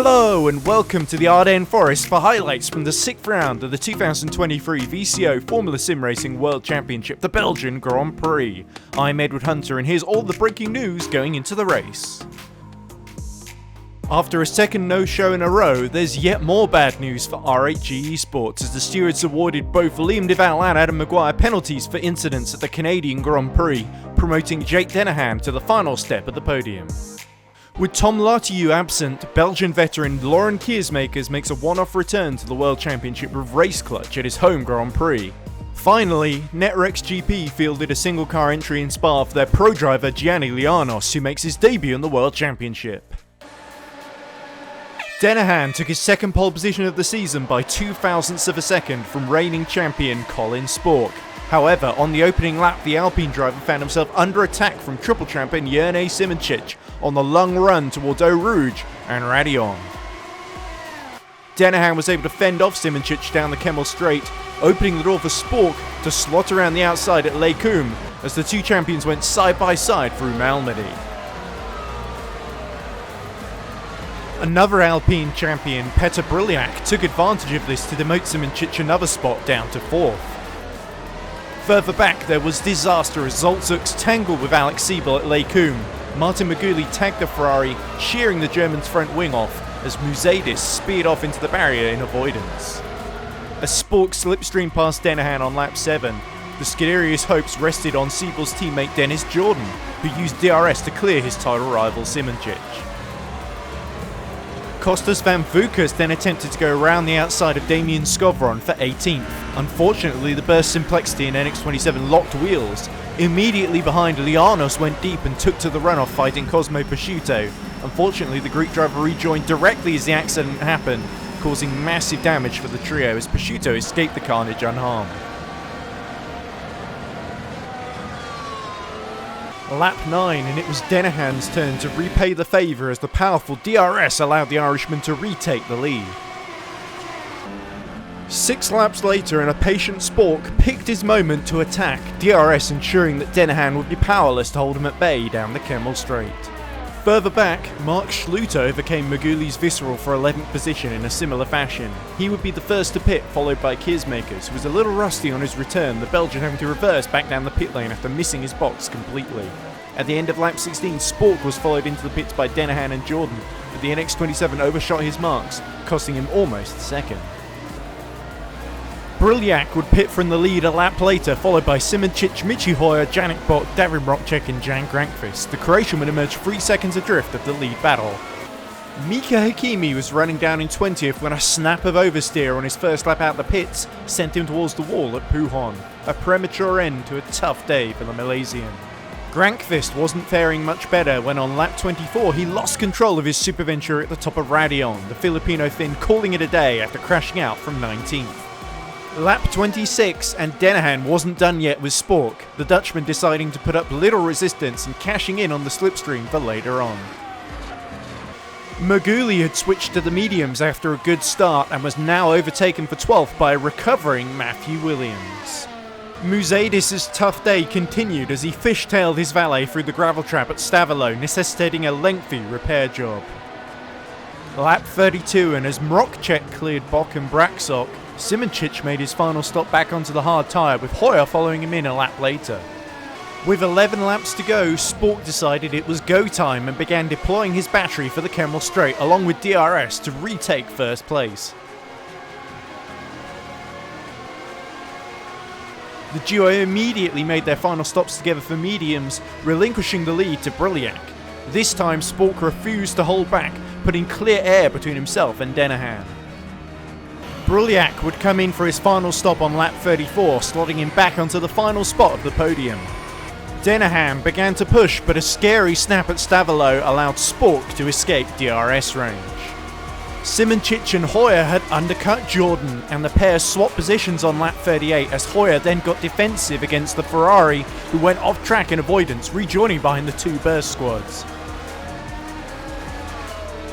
Hello and welcome to the Ardennes Forest for highlights from the 6th round of the 2023 VCO Formula SimRacing World Championship, the Belgian Grand Prix. I'm Edward Hunter and here's all the breaking news going into the race. After a second no-show in a row, there's yet more bad news for RHG eSports as the stewards awarded both Liam Duval and Adam Maguire penalties for incidents at the Canadian Grand Prix, promoting Jake Dennehan to the final step at the podium. With Tom Lartieu absent, Belgian veteran Laurent Kiersmakers makes a one-off return to the World Championship with race clutch at his home Grand Prix. Finally, Netrex GP fielded a single car entry in Spa for their pro driver Gianni Lianos, who makes his debut in the World Championship. Dennehan took his second pole position of the season by 0.02 of a second from reigning champion Colin Spork. However, on the opening lap, the Alpine driver found himself under attack from triple champion Jerne Simoncic on the long run towards Eau Rouge and Radion. Dennehan was able to fend off Simoncic down the Kemmel Straight, opening the door for Spork to slot around the outside at Les Combes as the two champions went side by side through Malmedy. Another Alpine champion, Petr Briliak, took advantage of this to demote Simoncic another spot down to 4th. Further back, there was disaster as Zoltzuks tangled with Alex Siebel at Les Combes. Martin Maguli tagged the Ferrari, shearing the German's front wing off as Musadis speared off into the barrier in avoidance. As Spork slipstreamed past Dennehan on lap 7, the Scuderi's hopes rested on Siebel's teammate Dennis Jordan, who used DRS to clear his title rival Simoncic. Costas Van Vukas then attempted to go around the outside of Damien Scovron for 18th. Unfortunately, the burst Simplexity and NX27 locked wheels. Immediately behind, Lianos went deep and took to the runoff fighting Cosmo Prosciutto. Unfortunately, the Greek driver rejoined directly as the accident happened, causing massive damage for the trio as Prosciutto escaped the carnage unharmed. Lap 9 and it was Dennehan's turn to repay the favour as the powerful DRS allowed the Irishman to retake the lead. 6 laps later and a patient Spork picked his moment to attack, DRS ensuring that Dennehan would be powerless to hold him at bay down the Kemmel Straight. Further back, Mark Schluter overcame Maguli's Visceral for 11th position in a similar fashion. He would be the first to pit, followed by Kiersmakers, who was a little rusty on his return, the Belgian having to reverse back down the pit lane after missing his box completely. At the end of lap 16, Spork was followed into the pits by Dennehan and Jordan, but the NX27 overshot his marks, costing him almost second. Briliak would pit from the lead a lap later, followed by Simoncic, Michi Hoyer, Janik Bok, Davin Rokcek and Jan Grankvist. The Croatian would emerge 3 seconds adrift of the lead battle. Mika Hakimi was running down in 20th when a snap of oversteer on his first lap out the pits sent him towards the wall at Pujon, a premature end to a tough day for the Malaysian. Grankvist wasn't faring much better when on lap 24 he lost control of his Superventure at the top of Radion, the Filipino Finn calling it a day after crashing out from 19th. Lap 26 and Dennehan wasn't done yet with Spork, the Dutchman deciding to put up little resistance and cashing in on the slipstream for later on. Maguli had switched to the mediums after a good start and was now overtaken for 12th by a recovering Matthew Williams. Musadis' tough day continued as he fishtailed his valet through the gravel trap at Stavilo, necessitating a lengthy repair job. Lap 32 and as Mrokcek cleared Bok and Braksok, Simoncic made his final stop back onto the hard tyre, with Hoyer following him in a lap later. With 11 laps to go, Spork decided it was go time and began deploying his battery for the Kemmel Straight along with DRS to retake first place. The duo immediately made their final stops together for mediums, relinquishing the lead to Briliak. This time Spork refused to hold back, putting clear air between himself and Dennehan. Briliak would come in for his final stop on lap 34, slotting him back onto the final spot of the podium. Dennehan began to push, but a scary snap at Stavilo allowed Spork to escape DRS range. Simoncic and Hoyer had undercut Jordan, and the pair swapped positions on lap 38 as Hoyer then got defensive against the Ferrari, who went off track in avoidance, rejoining behind the 2 burst squads.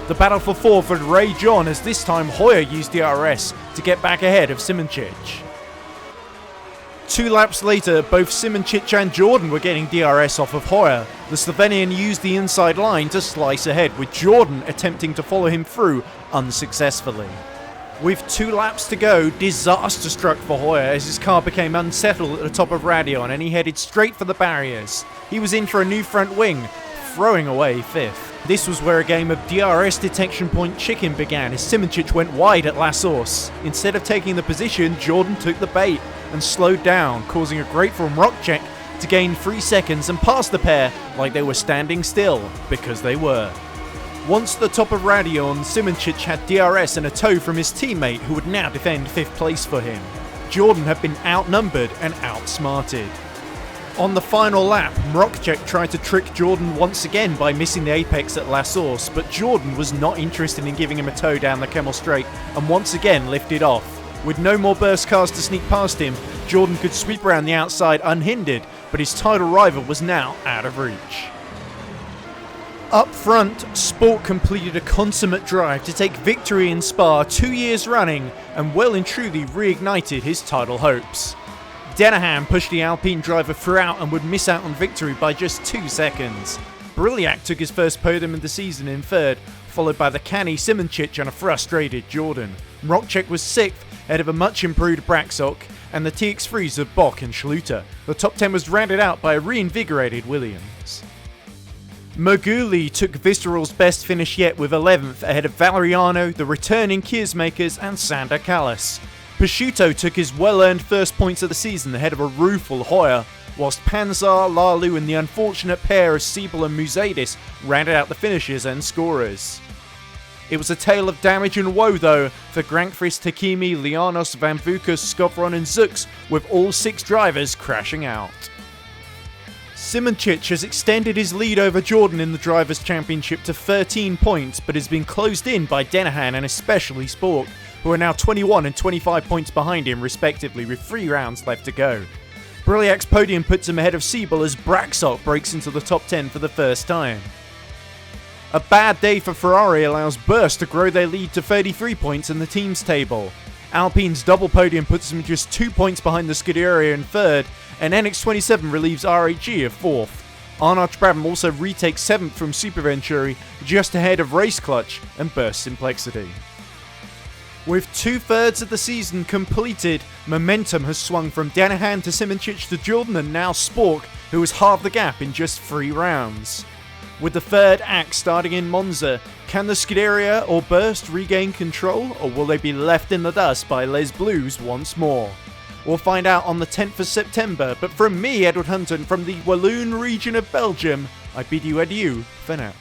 The battle for 4th would rage on as this time Hoyer used DRS to get back ahead of Simoncic. 2 laps later, both Simoncic and Jordan were getting DRS off of Hoyer. The Slovenian used the inside line to slice ahead, with Jordan attempting to follow him through unsuccessfully. With 2 laps to go, disaster struck for Hoyer as his car became unsettled at the top of Radion and he headed straight for the barriers. He was in for a new front wing, throwing away 5th. This was where a game of DRS detection point chicken began as Simoncic went wide at La Source. Instead of taking the position, Jordan took the bait and slowed down, causing a grate from Rockcheck to gain 3 seconds and pass the pair like they were standing still, because they were. Once at the top of Radion, Simoncic had DRS and a tow from his teammate who would now defend 5th place for him. Jordan had been outnumbered and outsmarted. On the final lap, Mrokcek tried to trick Jordan once again by missing the apex at La Source, but Jordan was not interested in giving him a tow down the Kemmel Straight and once again lifted off. With no more burst cars to sneak past him, Jordan could sweep around the outside unhindered, but his title rival was now out of reach. Up front, Sport completed a consummate drive to take victory in Spa 2 years running and well and truly reignited his title hopes. Denahan pushed the Alpine driver throughout and would miss out on victory by just 2 seconds. Briliak took his first podium of the season in 3rd, followed by the canny Simoncic and a frustrated Jordan. Mrokcek was 6th, ahead of a much improved Braxok and the TX3s of Bock and Schluter. The top 10 was rounded out by a reinvigorated Williams. Moguli took Visceral's best finish yet with 11th, ahead of Valeriano, the returning Kiersmakers and Sander Callas. Peugeot took his well-earned first points of the season ahead of a rueful Hoyer, whilst Panzar, Lalu and the unfortunate pair of Siebel and Musadis rounded out the finishers and scorers. It was a tale of damage and woe though for Grankfrist, Takimi, Lianos, Van Vukas, Skovron and Zux, with all 6 drivers crashing out. Simoncic has extended his lead over Jordan in the Drivers' Championship to 13 points, but has been closed in by Denahan and especially Spork, who are now 21 and 25 points behind him respectively with 3 rounds left to go. Briliak's podium puts him ahead of Siebel as Braxok breaks into the top 10 for the first time. A bad day for Ferrari allows Burst to grow their lead to 33 points in the teams table. Alpine's double podium puts them just 2 points behind the Scuderia in 3rd, and NX27 relieves RAG of 4th. Arnott Brabham also retakes 7th from Super Venturi, just ahead of Race Clutch and Burst Simplexity. With 2/3 of the season completed, momentum has swung from Denahan to Simoncic to Jordan and now Spork, who has halved the gap in just 3 rounds. With the 3rd act starting in Monza, can the Scuderia or Burst regain control, or will they be left in the dust by Les Blues once more? We'll find out on the 10th of September, but from me, Edward Hunton, from the Walloon region of Belgium, I bid you adieu for now.